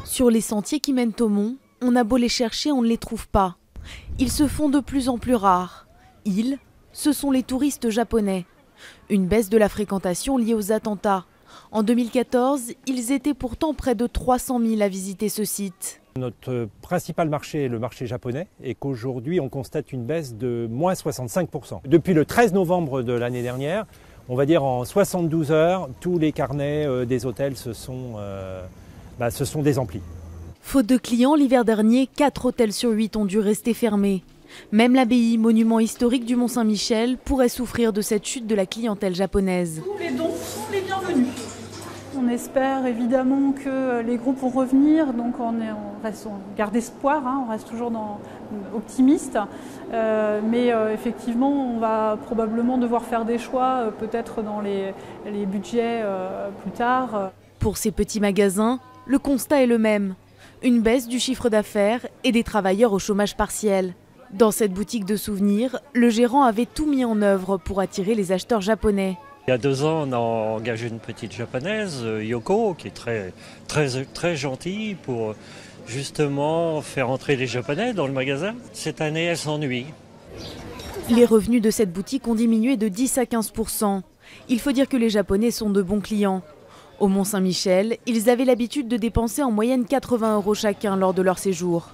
Sur les sentiers qui mènent au mont, on a beau les chercher, on ne les trouve pas. Ils se font de plus en plus rares. Ils, ce sont les touristes japonais. Une baisse de la fréquentation liée aux attentats. En 2014, ils étaient pourtant près de 300 000 à visiter ce site. Notre principal marché est le marché japonais et qu'aujourd'hui on constate une baisse de moins 65%. Depuis le 13 novembre de l'année dernière, on va dire en 72 heures, tous les carnets des hôtels se sont désemplis. Faute de clients, l'hiver dernier, 4 hôtels sur 8 ont dû rester fermés. Même l'abbaye, monument historique du Mont-Saint-Michel, pourrait souffrir de cette chute de la clientèle japonaise. Tous les dons sont les bienvenus. On espère évidemment que les groupes vont revenir, donc on garde espoir, on reste toujours optimiste. Mais effectivement, on va probablement devoir faire des choix, peut-être dans les budgets plus tard. Pour ces petits magasins, le constat est le même. Une baisse du chiffre d'affaires et des travailleurs au chômage partiel. Dans cette boutique de souvenirs, le gérant avait tout mis en œuvre pour attirer les acheteurs japonais. Il y a 2 ans, on a engagé une petite japonaise, Yoko, qui est très gentille pour justement faire entrer les Japonais dans le magasin. Cette année, elle s'ennuie. Les revenus de cette boutique ont diminué de 10 à 15%. Il faut dire que les Japonais sont de bons clients. Au Mont-Saint-Michel, ils avaient l'habitude de dépenser en moyenne 80 € chacun lors de leur séjour.